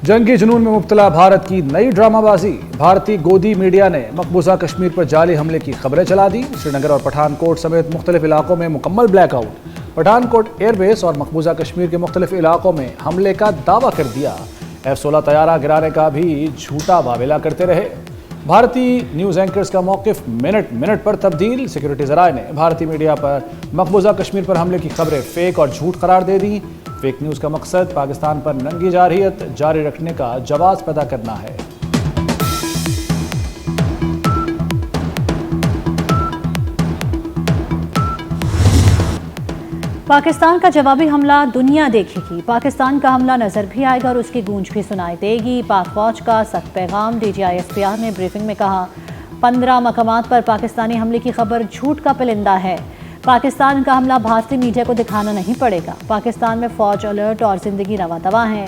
जंगी जुनून में मुब्तला भारत की नई ड्रामाबाजी। भारतीय गोदी मीडिया ने मकबूजा कश्मीर पर जाली हमले की खबरें चला दी। श्रीनगर और पठानकोट समेत मुख्तलिफ इलाकों में मुकम्मल ब्लैकआउट। पठानकोट एयरबेस और मकबूजा कश्मीर के मुख्तलिफ इलाकों में हमले का दावा कर दिया। F-16 तैयारा गिराने का भी झूठा वावेला करते रहे। भारतीय न्यूज़ एंकर्स का मौक़िफ़ मिनट मिनट पर तब्दील। सिक्योरिटी ज़राए ने भारतीय मीडिया पर मकबूजा कश्मीर पर हमले की खबरें फेक और झूठ करार दे दी। फेक न्यूज़ का मकसद पाकिस्तान पर नंगी जारहियत जारी रखने का जवाब पैदा करना है। पाकिस्तान का जवाबी हमला दुनिया देखेगी। पाकिस्तान का हमला नजर भी आएगा और उसकी गूंज भी सुनाई देगी। पाक फौज का सख्त पैगाम। DGISPR ने ब्रीफिंग में कहा 15 मकामात पर पाकिस्तानी हमले की खबर झूठ का परिंदा है। पाकिस्तान का हमला भारतीय मीडिया को दिखाना नहीं पड़ेगा। पाकिस्तान में फौज अलर्ट और जिंदगी रवा-दवा है।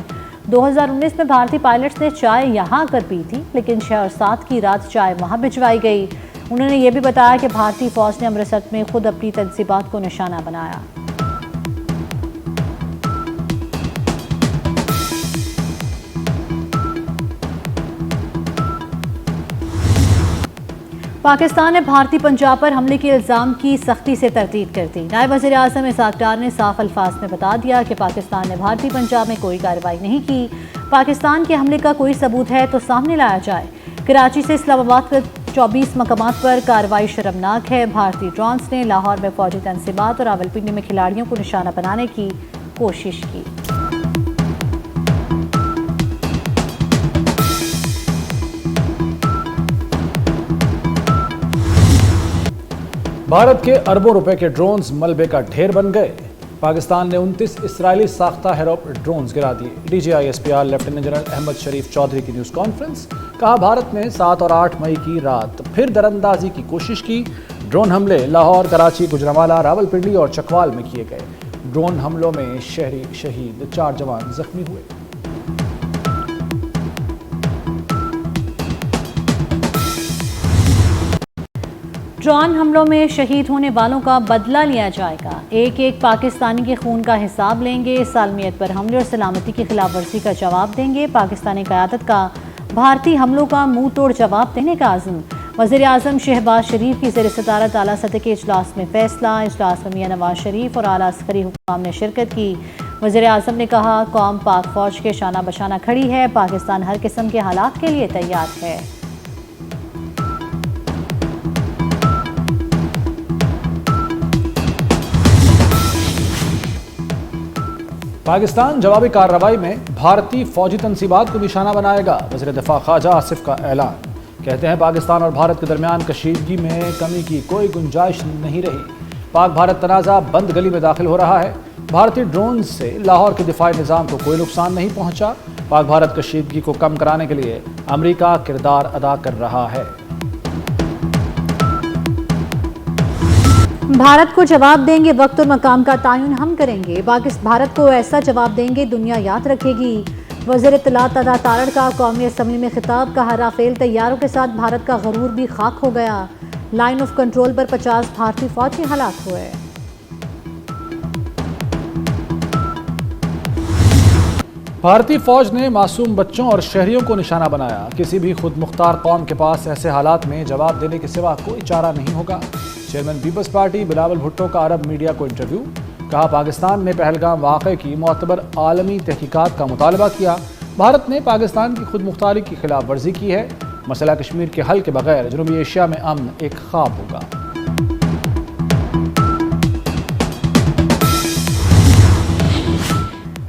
2019 में भारतीय पायलट्स ने चाय यहाँ आकर पी थी, लेकिन 6 और 7 की रात चाय वहाँ भिजवाई गई। उन्होंने ये भी बताया कि भारतीय फौज ने अमृतसर में खुद अपनी तंसीबात को निशाना बनाया। पाकिस्तान ने भारतीय पंजाब पर हमले के इल्ज़ाम की सख्ती से तरदीद कर दी। नायब वज़ीर आज़म इसाक डार ने साफ अल्फाज में बता दिया कि पाकिस्तान ने भारतीय पंजाब में कोई कार्रवाई नहीं की। पाकिस्तान के हमले का कोई सबूत है तो सामने लाया जाए। कराची से इस्लामाबाद के 24 मकामात पर कार्रवाई शर्मनाक है। भारतीय ड्रोन्स ने लाहौर में फौजी तंसीबात और रावलपिंडी में खिलाड़ियों को निशाना बनाने की कोशिश की। भारत के अरबों रुपए के ड्रोन्स मलबे का ढेर बन गए। पाकिस्तान ने 29 इसराइली साख्ता हेरोप ड्रोन्स गिरा दिए। DGISPR लेफ्टिनेंट जनरल अहमद शरीफ चौधरी की न्यूज़ कॉन्फ्रेंस। कहा भारत ने 7 और 8 मई की रात फिर दरअंदाजी की कोशिश की। ड्रोन हमले लाहौर, कराची, गुजरांवाला, रावलपिंडी और चकवाल में किए गए। ड्रोन हमलों में शहरी शहीद, 4 जवान जख्मी हुए। ड्रोन हमलों में शहीद होने वालों का बदला लिया जाएगा। एक एक पाकिस्तानी के खून का हिसाब लेंगे। सालमियत पर हमले और सलामती की खिलाफ वर्जी का जवाब देंगे। पाकिस्तानी क़यादत का भारतीय हमलों का मुंह तोड़ जवाब देने का आज़म। वज़ीर आज़म शहबाज शरीफ की ज़ेर सदारत आला सतह के इजलास में फैसला। इजलास में मियां नवाज शरीफ और आला अस्करी हुक्काम ने शिरकत की। वज़ीर आज़म ने कहा कौम पाक फौज के शाना बशाना खड़ी है। पाकिस्तान हर किस्म के हालात के लिए तैयार है। पाकिस्तान जवाबी कार्रवाई में भारतीय फौजी तंसीबात को निशाना बनाएगा। वज़ीर दिफा ख्वाजा आसिफ का ऐलान। कहते हैं पाकिस्तान और भारत के दरमियान कशीदगी में कमी की कोई गुंजाइश नहीं रही। पाक भारत तनाज़ा बंद गली में दाखिल हो रहा है। भारतीय ड्रोन से लाहौर के दिफाई निज़ाम को कोई नुकसान नहीं पहुंचा। पाक भारत कशीदगी को कम कराने के लिए अमरीका किरदार अदा कर रहा है। भारत को जवाब देंगे, वक्त और मकाम का तयन हम करेंगे। भारत को ऐसा जवाब देंगे दुनिया याद रखेगी। वज़ीर इत्तलात अता तारड़ का कौमी असम्बली में खिताब। कहा राफेल तैयारों के साथ भारत का गरूर भी खाक हो गया। लाइन ऑफ कंट्रोल पर 50 भारतीय फौजी हलाक हुए। भारतीय फौज ने मासूम बच्चों और शहरियों को निशाना बनाया। किसी भी खुद मुख्तार कौम के पास ऐसे हालात में जवाब देने के सिवा कोई चारा नहीं होगा। चेयरमैन पीपल्स पार्टी बिलावल भुट्टो का अरब मीडिया को इंटरव्यू। कहा पाकिस्तान ने पहलगाम वाक़े की मोतबर आलमी तहकीकात का मुतालबा किया। भारत ने पाकिस्तान की खुद मुख्तारी की खिलाफ वर्जी की है। मसला कश्मीर के हल के बगैर जनूबी एशिया में अमन एक ख्वाब होगा।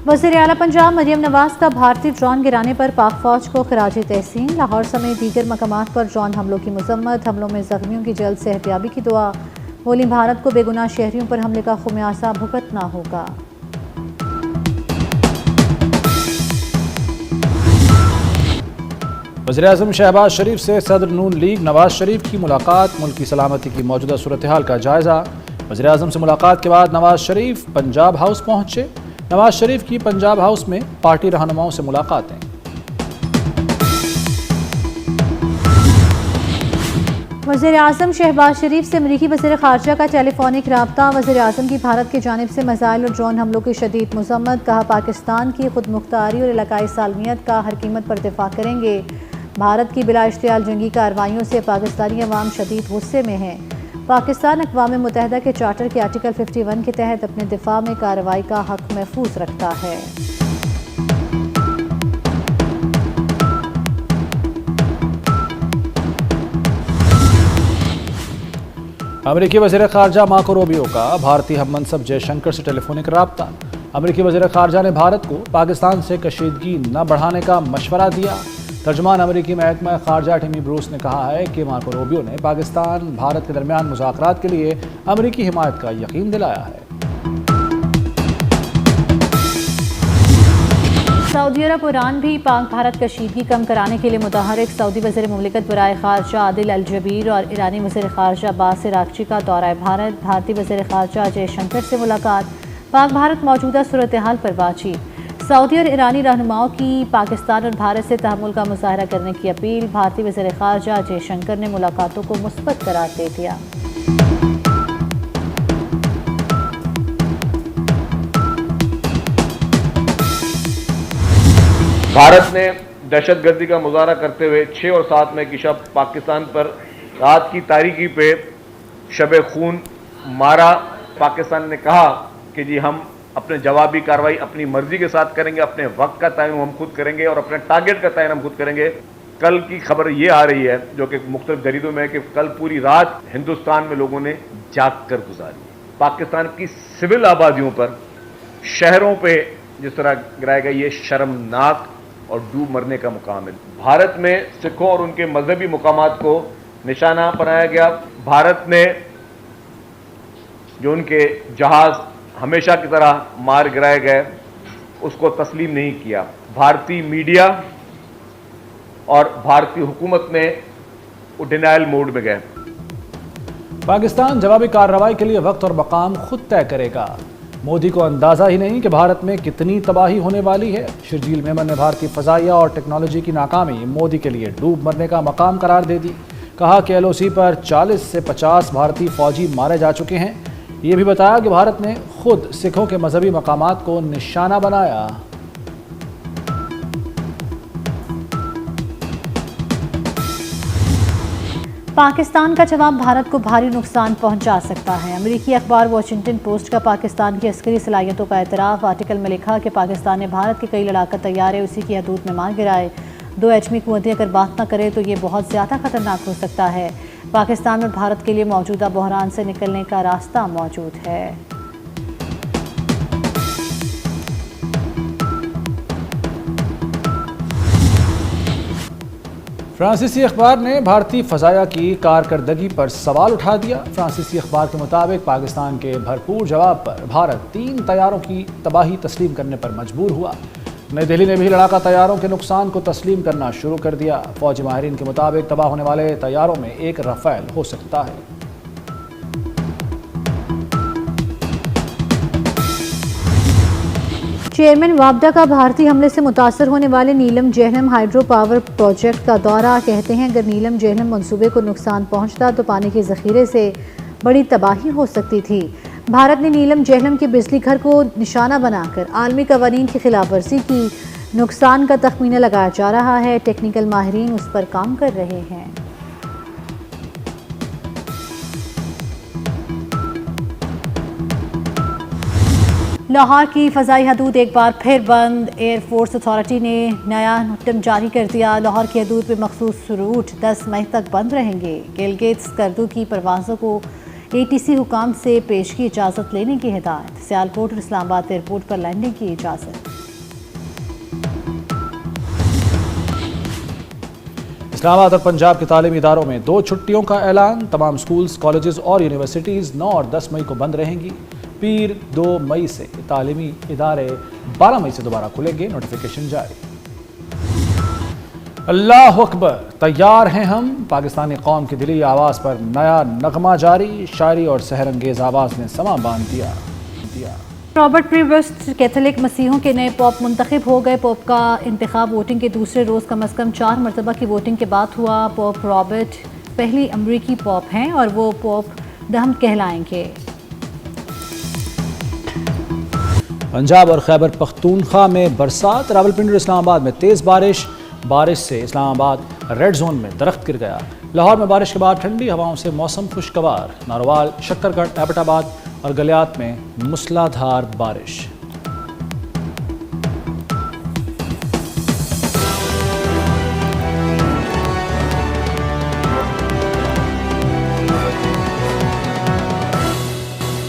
वज़ीर आला पंजाब मरियम नवाज का भारतीय ड्रोन गिराने पर पाक फौज को खराज तहसीन। लाहौर समेत दीगर मकामात पर ड्रोन हमलों की मजम्मत। हमलों में जख्मियों की जल्द सेहतयाबी की दुआ। बोली भारत को बेगुनाह शहरियों पर हमले का खुमियासा भुगतना होगा। वज़ीर आज़म शहबाज शरीफ से सदर नून लीग नवाज शरीफ की मुलाकात। मुल्क की सलामती की मौजूदा सूरत हाल का जायजा। वज़ीर आज़म से मुलाकात के बाद नवाज शरीफ पंजाब हाउस पहुंचे। नवाज शरीफ की पंजाब हाउस में पार्टी रहनुमाओं से मुलाकातें। वज़ीर आज़म शहबाज शरीफ से अमरीकी वज़ीर ख़ारजा का टेलीफोनिक रब्ता। वज़ीर आज़म की भारत की जानिब से मिसाइल और ड्रोन हमलों की शदीद मज़म्मत। कहा पाकिस्तान की खुद मुख्तारी और इलाकाई सालमियत का हर कीमत पर दिफा करेंगे। भारत की बिला इश्तियाल जंगी कार्रवाइयों से पाकिस्तानी अवाम शदीद गुस्से में है। पाकिस्तान अक़वाम मुत्तहिदा के चार्टर के आर्टिकल 51 के तहत अपने दिफा में कार्रवाई का हक़ महफूज रखता है। अमेरिकी वज़ीर ख़ारजा मार्को रूबियो का भारतीय हम मनसब जयशंकर से टेलीफोनिक रब्ता। अमेरिकी वज़ीर ख़ारजा ने भारत को पाकिस्तान से कशीदगी न बढ़ाने का मशवरा दिया। तर्जुमान अमेरिकी महकमा ख़ारजा टिमी ब्रूस ने कहा है कि मार्को रूबियो ने पाकिस्तान भारत के दरमियान मुज़ाकरात के लिए अमेरिकी हिमायत का यकीन दिलाया है। सऊदी अरब ईरान भी पाक भारत कशीदगी कम कराने के लिए मुतहरिक। सऊदी वज़ीर मुमलिकत बराए ख़ारजा आदिल अल जबीर और ईरानी वज़ीर ख़ारजा अब्बास अराग़ची का दौरा भारत। भारतीय वज़ीर ख़ारजा जयशंकर से मुलाकात। पाक भारत मौजूदा सूरत हाल पर बातचीत। सऊदी और ईरानी रहनुमाओं की पाकिस्तान और भारत से तहम्मुल का मुज़ाहरा करने की अपील। भारतीय वज़ीर ख़ारजा जयशंकर ने मुलाकातों को मुस्बत करार दे दिया। भारत ने दहशतगर्दी का मुजाहरा करते हुए 6 और 7 मई की शब पाकिस्तान पर रात की तारीकी पे शब खून मारा। पाकिस्तान ने कहा कि जी हम अपने जवाबी कार्रवाई अपनी मर्जी के साथ करेंगे, अपने वक्त का तयन हम खुद करेंगे और अपने टारगेट का तयन हम खुद करेंगे। कल की खबर ये आ रही है जो कि मुख्तलिफ जरीदों में कि कल पूरी रात हिंदुस्तान में लोगों ने जाग कर गुजारी। पाकिस्तान की सिविल आबादियों पर, शहरों पे जिस तरह गिराया गया, ये शर्मनाक और डूब मरने का मुकाम है। भारत में सिखों और उनके मजहबी मुकामात को निशाना बनाया गया। भारत ने जो उनके जहाज हमेशा की तरह मार गिराए गए उसको तस्लीम नहीं किया। भारतीय मीडिया और भारतीय हुकूमत ने डिनायल मोड में गए। पाकिस्तान जवाबी कार्रवाई के लिए वक्त और मकाम खुद तय करेगा। मोदी को अंदाज़ा ही नहीं कि भारत में कितनी तबाही होने वाली है। शर्जील मेमन ने भारतीय फ़ज़ाइया और टेक्नोलॉजी की नाकामी मोदी के लिए डूब मरने का मकाम करार दे दी। कहा कि LOC पर 40 से 50 भारतीय फ़ौजी मारे जा चुके हैं। ये भी बताया कि भारत ने खुद सिखों के मजहबी मकामात को निशाना बनाया। पाकिस्तान का जवाब भारत को भारी नुकसान पहुंचा सकता है। अमेरिकी अखबार वॉशिंगटन पोस्ट का पाकिस्तान की अस्करी सलाहियतों का एतराफ़। आर्टिकल में लिखा कि पाकिस्तान ने भारत के कई लड़ाका तैयारे उसी की हदूद में मार गिराए। 2 एटमी कुव्वतें अगर बात न करें तो ये बहुत ज़्यादा ख़तरनाक हो सकता है। पाकिस्तान और भारत के लिए मौजूदा बहरान से निकलने का रास्ता मौजूद है। फ्रांसीसी अखबार ने भारतीय फ़ज़ाइया की कारकर्दगी पर सवाल उठा दिया। फ्रांसीसी अखबार के मुताबिक पाकिस्तान के भरपूर जवाब पर भारत 3 तैयारों की तबाही तस्लीम करने पर मजबूर हुआ। नई दिल्ली ने भी लड़ाका तैयारों के नुकसान को तस्लीम करना शुरू कर दिया। फौजी माहिरीन के मुताबिक तबाह होने वाले तैयारों में एक रफ़ेल हो सकता है। चेयरमैन वापडा का भारतीय हमले से मुतासर होने वाले नीलम जेहलम हाइड्रो पावर प्रोजेक्ट का दौरा। कहते हैं अगर नीलम जेहलम मंसूबे को नुकसान पहुंचता तो पानी के ज़ख़ीरे से बड़ी तबाही हो सकती थी। भारत ने नीलम जेहलम के बिजली घर को निशाना बनाकर आलमी कवानीन की खिलाफ वर्जी की। नुकसान का तखमीना लगाया जा रहा है। टेक्निकल माहिरीन उस पर काम कर रहे हैं। लाहौर की फ़ज़ाई हदूद एक बार फिर बंद। एयरफोर्स अथॉरिटी ने नया हुक्म जारी कर दिया। लाहौर की हदूद में मखसूस रूट 10 मई तक बंद रहेंगे। गिलगित स्कर्दू की परवाज़ों को ATC हुकाम से पेश की इजाज़त लेने की हिदायत। सियालकोट और इस्लामाबाद एयरपोर्ट पर लैंडिंग की इजाज़त। इस्लामाबाद और पंजाब के तालीमी इदारों में 2 छुट्टियों का ऐलान। तमाम स्कूल्स, कॉलेजेस और यूनिवर्सिटीज़ 9 और 10 मई को बंद रहेंगी। पीर 2 मई से तालीमी इदारे 12 मई से दोबारा खुलेंगे। नोटिफिकेशन जारी। अल्लाह अकबर, तैयार हैं हम। पाकिस्तानी कौम की दिली आवाज़ पर नया नगमा जारी। शायरी और सहरंगेज आवाज़ ने समा बांध दिया। रॉबर्ट प्रीवेस्ट कैथोलिक मसीहों के नए पोप मुंतखब हो गए। पोप का इंतखाब वोटिंग के दूसरे रोज़ कम अज़ कम 4 मरतबा की वोटिंग के बाद हुआ। पोप रॉबर्ट पहली अमरीकी पॉप हैं और वो पॉप दम कहलाएंगे। पंजाब और खैबर पख्तूनख्वा में बरसात, रावलपिंडी और इस्लामाबाद में तेज़ बारिश से इस्लामाबाद रेड जोन में दरख्त गिर गया। लाहौर में बारिश के बाद ठंडी हवाओं से मौसम खुशगवार। नारोवाल, शक्करगढ़, एबटाबाद और गलियात में मूसलाधार बारिश।